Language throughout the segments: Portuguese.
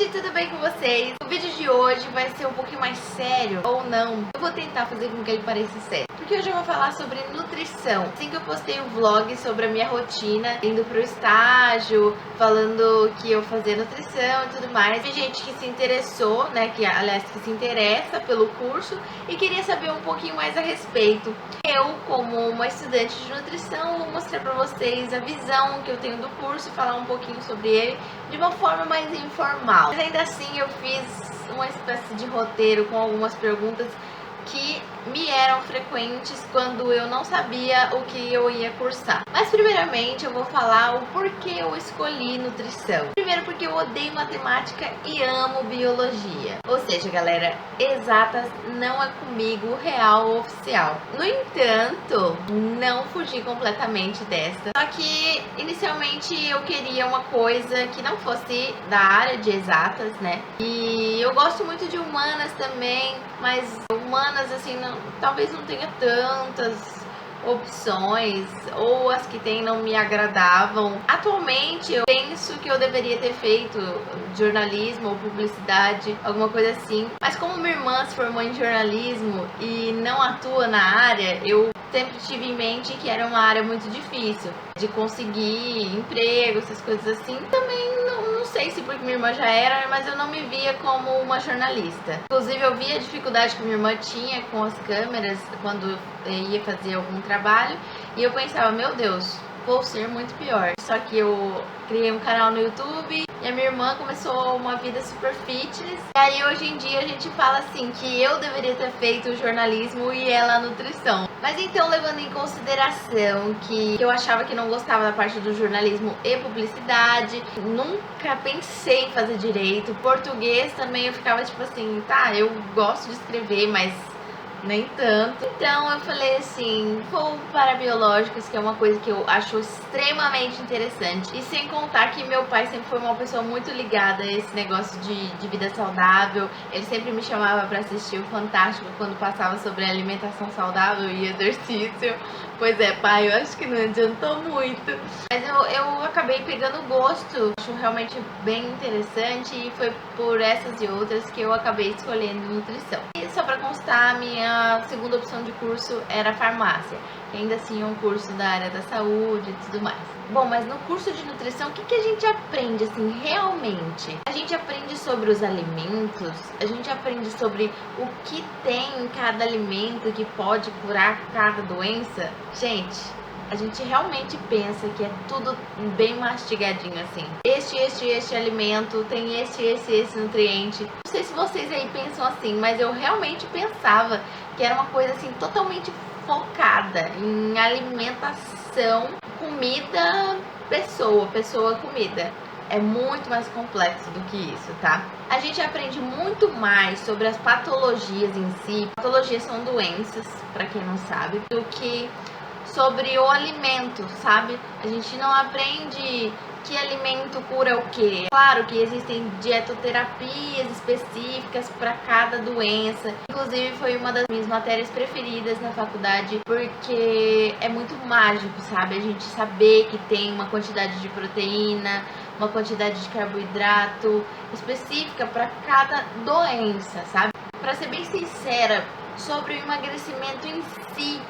gente, tudo bem com vocês? O vídeo de hoje vai ser um pouquinho mais sério, ou não. Eu vou tentar fazer com que ele pareça sério, porque hoje eu vou falar sobre nutrição. Assim que eu postei um vlog sobre a minha rotina, indo pro estágio, falando que eu fazia nutrição e tudo mais. Tem gente que se interessou, né, que se interessa pelo curso e queria saber um pouquinho mais a respeito. Eu, como uma estudante de nutrição, vou mostrar pra vocês a visão que eu tenho do curso, falar um pouquinho sobre ele de uma forma mais informal. Mas ainda assim eu fiz uma espécie de roteiro com algumas perguntas que me eram frequentes quando eu não sabia o que eu ia cursar. Mas primeiramente eu vou falar o porquê eu escolhi nutrição. Primeiro porque eu odeio matemática e amo biologia. Ou seja, galera, exatas não é comigo, real ou oficial. No entanto, não fugi completamente desta. Só que inicialmente eu queria uma coisa que não fosse da área de exatas, né? E eu gosto muito de humanas também, mas humanas assim, talvez não tenha tantas opções, ou as que tem não me agradavam. Atualmente eu penso que eu deveria ter feito jornalismo ou publicidade, alguma coisa assim, mas como minha irmã se formou em jornalismo e não atua na área, eu sempre tive em mente que era uma área muito difícil de conseguir emprego, essas coisas assim. Também não sei se porque minha irmã já era, mas eu não me via como uma jornalista. Inclusive eu via a dificuldade que minha irmã tinha com as câmeras quando ia fazer algum trabalho, e eu pensava, meu Deus, vou ser muito pior. Só que eu criei um canal no YouTube e a minha irmã começou uma vida super fitness. E aí hoje em dia a gente fala assim que eu deveria ter feito jornalismo e ela a nutrição. Mas então, levando em consideração que eu achava que não gostava da parte do jornalismo e publicidade, nunca pensei em fazer direito. Português também eu ficava tipo assim, tá, eu gosto de escrever, mas nem tanto. Então eu falei assim, vou para biológicas, que é uma coisa que eu acho extremamente interessante. E sem contar que meu pai sempre foi uma pessoa muito ligada a esse negócio de vida saudável. Ele sempre me chamava para assistir o Fantástico quando passava sobre alimentação saudável e exercício. Pois é, pai, eu acho que não adiantou muito. Mas eu acabei pegando gosto. Acho realmente bem interessante e foi por essas e outras que eu acabei escolhendo nutrição. E só para constar, a minha segunda opção de curso era farmácia, que ainda assim é um curso da área da saúde e tudo mais. Bom, mas no curso de nutrição, o que a gente aprende, assim, realmente? A gente aprende sobre os alimentos, a gente aprende sobre o que tem em cada alimento que pode curar cada doença. Gente, a gente realmente pensa que é tudo bem mastigadinho assim. Este alimento tem esse nutriente. Não sei se vocês aí pensam assim, mas eu realmente pensava que era uma coisa assim totalmente focada em alimentação, comida, pessoa, comida. É muito mais complexo do que isso, tá? A gente aprende muito mais sobre as patologias em si. Patologias são doenças, para quem não sabe, do que sobre o alimento, sabe? A gente não aprende que alimento cura o quê. Claro que existem dietoterapias específicas para cada doença. Inclusive foi uma das minhas matérias preferidas na faculdade, porque é muito mágico, sabe? A gente saber que tem uma quantidade de proteína, uma quantidade de carboidrato específica para cada doença, sabe? Para ser bem sincera, sobre o emagrecimento em si,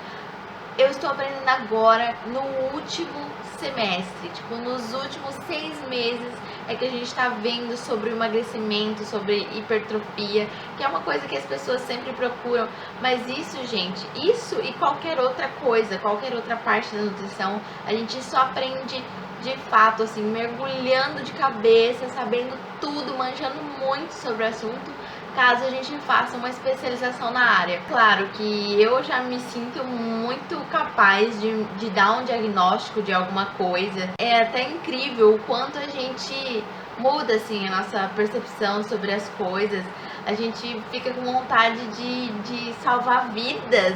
eu estou aprendendo agora no último semestre, tipo, nos últimos 6 meses é que a gente está vendo sobre o emagrecimento, sobre hipertrofia, que é uma coisa que as pessoas sempre procuram. Mas isso, gente, isso e qualquer outra coisa, qualquer outra parte da nutrição, a gente só aprende de fato, assim, mergulhando de cabeça, sabendo tudo, manjando muito sobre o assunto, caso a gente faça uma especialização na área. Claro que eu já me sinto muito capaz de dar um diagnóstico de alguma coisa. É até incrível o quanto a gente muda, assim, a nossa percepção sobre as coisas. A gente fica com vontade de salvar vidas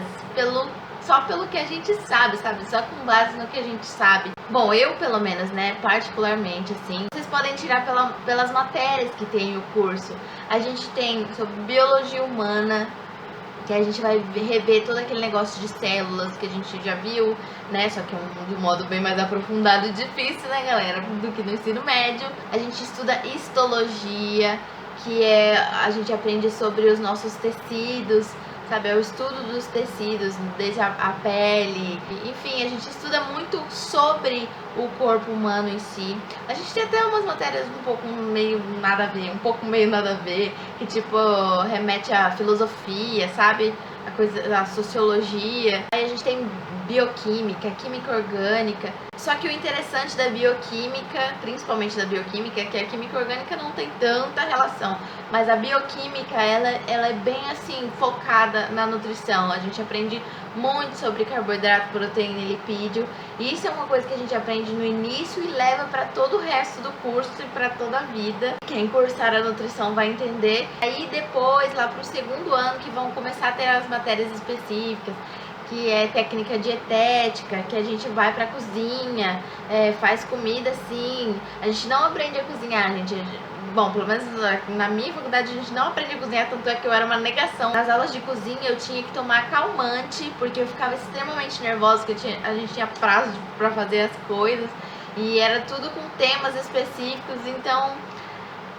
só pelo que a gente sabe? Só com base no que a gente sabe. Bom, eu pelo menos, né, particularmente, assim, vocês podem tirar pelas matérias que tem o curso. A gente tem sobre biologia humana, que a gente vai rever todo aquele negócio de células que a gente já viu, né? Só que de um modo bem mais aprofundado e difícil, né, galera? Do que no ensino médio. A gente estuda histologia, que é a gente aprende sobre os nossos tecidos, sabe? É o estudo dos tecidos, desde a pele. Enfim, a gente estuda muito sobre o corpo humano em si. A gente tem até umas matérias um pouco meio nada a ver, que tipo remete à filosofia, sabe? A sociologia. Aí a gente tem bioquímica, química orgânica. Só que o interessante da bioquímica, principalmente da bioquímica, é que a química orgânica não tem tanta relação, mas a bioquímica, ela é bem assim, focada na nutrição. A gente aprende muito sobre carboidrato, proteína e lipídio. E isso é uma coisa que a gente aprende no início e leva para todo o resto do curso e para toda a vida. Quem cursar a nutrição vai entender. Aí depois, lá pro segundo ano, que vão começar a ter as matérias específicas, que é técnica dietética, que a gente vai pra cozinha, faz comida assim. A gente não aprende a cozinhar, gente. Bom, pelo menos na minha faculdade a gente não aprende a cozinhar, tanto é que eu era uma negação. Nas aulas de cozinha eu tinha que tomar calmante, porque eu ficava extremamente nervosa, porque a gente tinha prazo pra fazer as coisas, e era tudo com temas específicos, então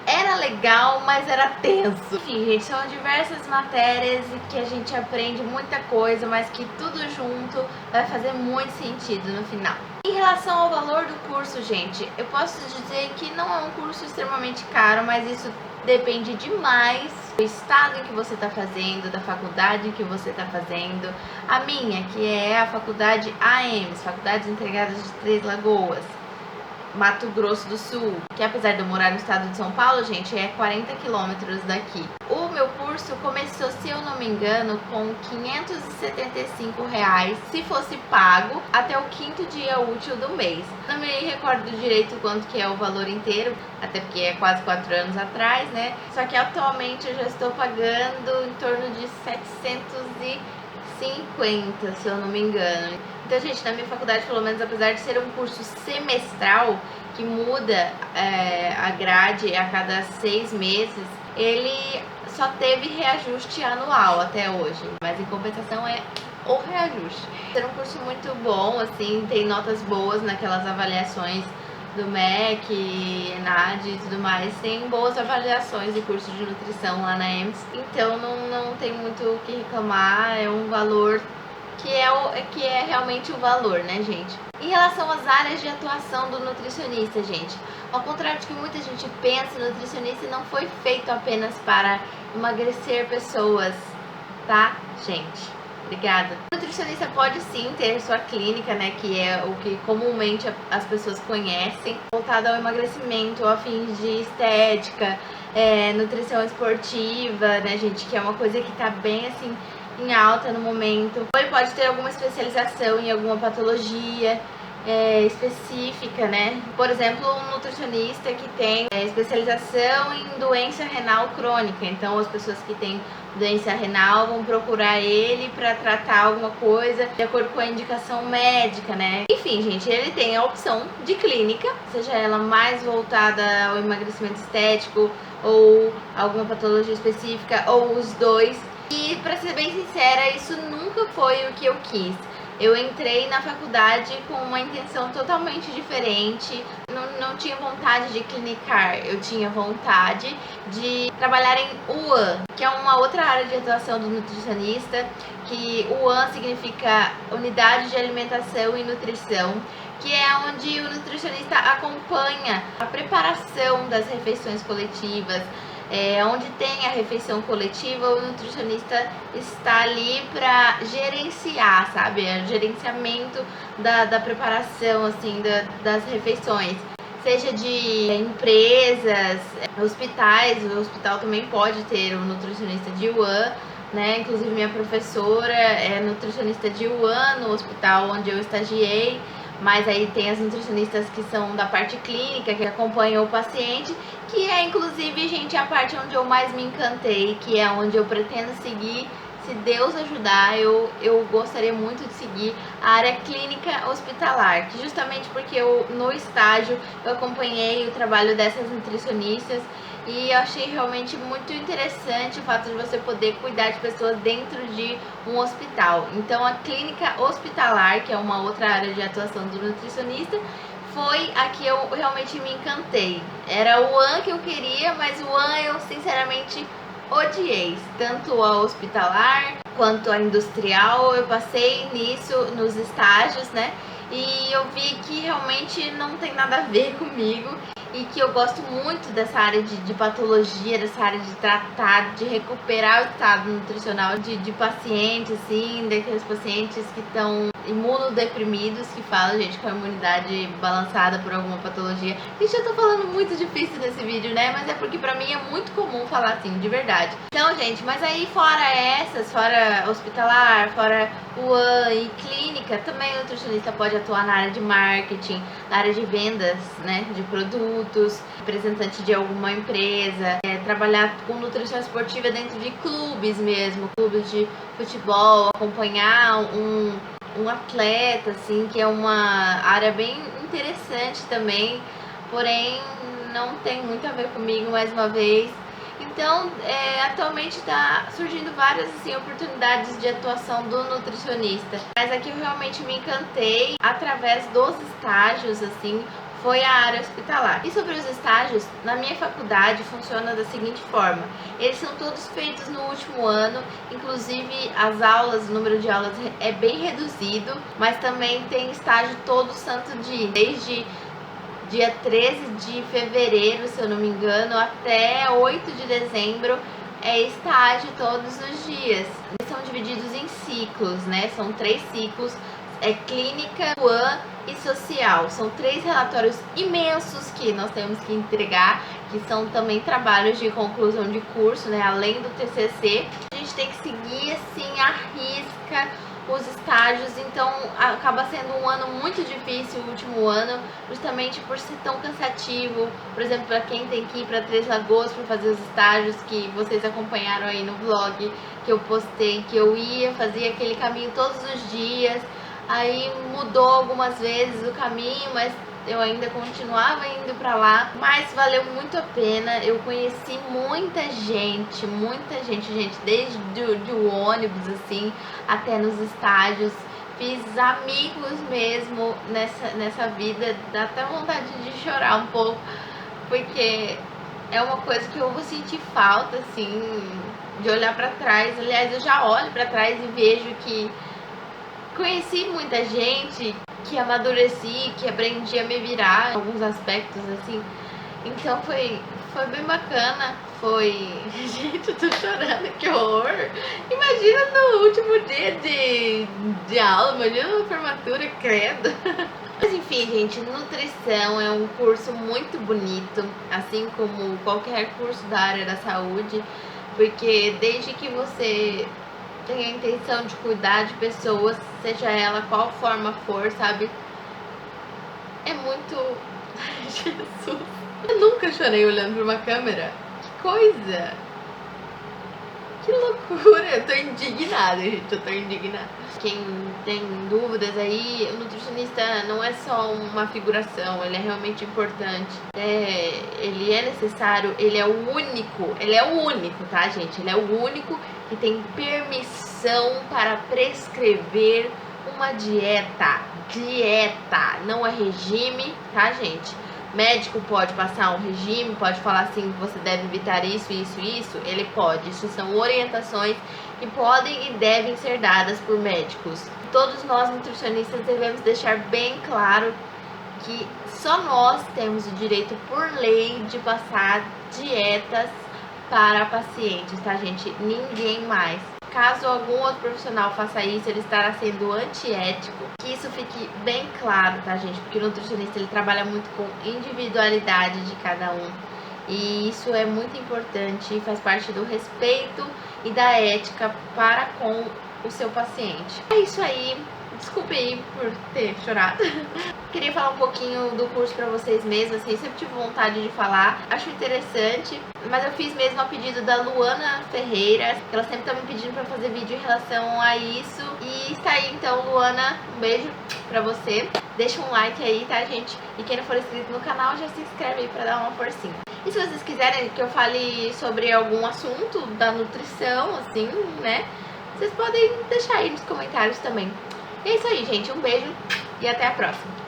era legal, mas era tenso. Enfim, gente, são diversas matérias e que a gente aprende muita coisa, mas que tudo junto vai fazer muito sentido no final. Em relação ao valor do curso, gente, eu posso dizer que não é um curso extremamente caro, mas isso depende demais do estado em que você está fazendo, da faculdade em que você está fazendo. A minha, que é a faculdade AEMS, Faculdades Integradas de Três Lagoas, Mato Grosso do Sul, que apesar de eu morar no estado de São Paulo, gente, é 40 quilômetros daqui. O meu curso começou, se eu não me engano, com R$575, se fosse pago, até o 5º dia útil do mês. Não me recordo direito quanto que é o valor inteiro, até porque é quase 4 anos atrás, né? Só que atualmente eu já estou pagando em torno de 750, se eu não me engano. Então, gente, na minha faculdade, pelo menos, apesar de ser um curso semestral, que muda a grade a cada 6 meses, ele só teve reajuste anual até hoje. Mas, em compensação, é o reajuste. É um curso muito bom, assim, tem notas boas naquelas avaliações do MEC, ENAD e tudo mais. Tem boas avaliações do curso de nutrição lá na EMS. Então, não tem muito o que reclamar, é um valor que é realmente o valor, né, gente? Em relação às áreas de atuação do nutricionista, gente, ao contrário de que muita gente pensa, o nutricionista não foi feito apenas para emagrecer pessoas, tá, gente? Obrigada. O nutricionista pode sim ter sua clínica, né, que é o que comumente as pessoas conhecem, voltada ao emagrecimento, a fins de estética, nutrição esportiva, né, gente, que é uma coisa que tá bem, assim, em alta no momento. Ele pode ter alguma especialização em alguma patologia específica, né? Por exemplo, um nutricionista que tem especialização em doença renal crônica. Então, as pessoas que têm doença renal vão procurar ele para tratar alguma coisa de acordo com a indicação médica, né? Enfim, gente, ele tem a opção de clínica, seja ela mais voltada ao emagrecimento estético ou alguma patologia específica ou os dois. E, pra ser bem sincera, isso nunca foi o que eu quis. Eu entrei na faculdade com uma intenção totalmente diferente. Não tinha vontade de clinicar, eu tinha vontade de trabalhar em UAN, que é uma outra área de atuação do nutricionista, que UAN significa Unidade de Alimentação e Nutrição, que é onde o nutricionista acompanha a preparação das refeições coletivas. Onde tem a refeição coletiva, o nutricionista está ali para gerenciar, sabe? O gerenciamento da preparação, assim, das refeições. Seja de empresas, hospitais, o hospital também pode ter um nutricionista de UAN, né? Inclusive minha professora é nutricionista de UAN no hospital onde eu estagiei. Mas aí tem as nutricionistas que são da parte clínica, que acompanham o paciente, que é inclusive, gente, a parte onde eu mais me encantei, que é onde eu pretendo seguir. Se Deus ajudar, eu gostaria muito de seguir a área clínica hospitalar, que justamente porque no estágio eu acompanhei o trabalho dessas nutricionistas e eu achei realmente muito interessante o fato de você poder cuidar de pessoas dentro de um hospital. Então a clínica hospitalar, que é uma outra área de atuação do nutricionista, foi a que eu realmente me encantei. Era o AN que eu queria, mas o AN eu sinceramente odiei, tanto a hospitalar quanto a industrial. Eu passei nisso nos estágios, né? E eu vi que realmente não tem nada a ver comigo e que eu gosto muito dessa área de patologia, dessa área de tratar, de recuperar o estado nutricional de pacientes, assim, daqueles pacientes que estão imunodeprimidos, que falam, gente, com a imunidade balançada por alguma patologia. Gente, eu tô falando muito difícil nesse vídeo, né? Mas é porque pra mim é muito comum falar assim, de verdade. Então, gente, mas aí fora essas, fora hospitalar, fora UAN e clínica, também o nutricionista pode atuar na área de marketing, na área de vendas, né, de produtos, representante de alguma empresa, trabalhar com nutrição esportiva dentro de clubes mesmo, clubes de futebol, acompanhar um atleta, assim, que é uma área bem interessante também, porém não tem muito a ver comigo, mais uma vez. Então, atualmente está surgindo várias assim, oportunidades de atuação do nutricionista. Mas aqui eu realmente me encantei através dos estágios, assim, foi a área hospitalar. E sobre os estágios, na minha faculdade funciona da seguinte forma: eles são todos feitos no último ano, inclusive as aulas, o número de aulas é bem reduzido, mas também tem estágio todo santo dia, desde dia 13 de fevereiro, se eu não me engano, até 8 de dezembro é estágio todos os dias. Eles são divididos em ciclos, né? São 3 ciclos, clínica, UAN e social. São 3 relatórios imensos que nós temos que entregar, que são também trabalhos de conclusão de curso, né? Além do TCC, a gente tem que seguir assim à risca os estágios, então acaba sendo um ano muito difícil, o último ano, justamente por ser tão cansativo. Por exemplo, para quem tem que ir para Três Lagoas para fazer os estágios, que vocês acompanharam aí no vlog que eu postei, que eu fazia aquele caminho todos os dias, aí mudou algumas vezes o caminho, mas eu ainda continuava indo pra lá, mas valeu muito a pena. Eu conheci muita gente, gente, desde o ônibus, assim, até nos estágios. Fiz amigos mesmo nessa vida, dá até vontade de chorar um pouco, porque é uma coisa que eu vou sentir falta, assim, de olhar pra trás. Aliás, eu já olho pra trás e vejo que conheci muita gente, que amadureci, que aprendi a me virar em alguns aspectos, assim. Então foi bem bacana. Gente, eu tô chorando, que horror. Imagina no último dia de aula, imagina na formatura, credo. Mas enfim, gente, nutrição é um curso muito bonito, assim como qualquer curso da área da saúde, porque desde que você tem a intenção de cuidar de pessoas, seja ela qual forma for, sabe? É muito... Ai, Jesus! Eu nunca chorei olhando pra uma câmera. Que coisa! Que loucura! Eu tô indignada, gente. Eu tô indignada. Quem tem dúvidas aí, o nutricionista não é só uma figuração, ele é realmente importante. Ele é necessário, ele é o único, tá, gente? Ele é o único que tem permissão para prescrever uma dieta. Dieta, não é regime, tá, gente? Médico pode passar um regime, pode falar assim, você deve evitar isso, ele pode. Isso são orientações que podem e devem ser dadas por médicos. Todos nós nutricionistas devemos deixar bem claro que só nós temos o direito por lei de passar dietas para pacientes, tá, gente? Ninguém mais. Caso algum outro profissional faça isso, ele estará sendo antiético. Que isso fique bem claro, tá, gente? Porque o nutricionista, ele trabalha muito com individualidade de cada um. E isso é muito importante, faz parte do respeito e da ética para com o seu paciente. É isso aí. Desculpe aí por ter chorado. Queria falar um pouquinho do curso pra vocês mesmo, assim, sempre tive vontade de falar. Acho interessante, mas eu fiz mesmo a pedido da Luana Ferreira, que ela sempre tá me pedindo pra fazer vídeo em relação a isso. E está aí, então, Luana, um beijo pra você. Deixa um like aí, tá, gente? E quem não for inscrito no canal, já se inscreve aí pra dar uma forcinha. E se vocês quiserem que eu fale sobre algum assunto da nutrição, assim, né? Vocês podem deixar aí nos comentários também. E é isso aí, gente. Um beijo e até a próxima.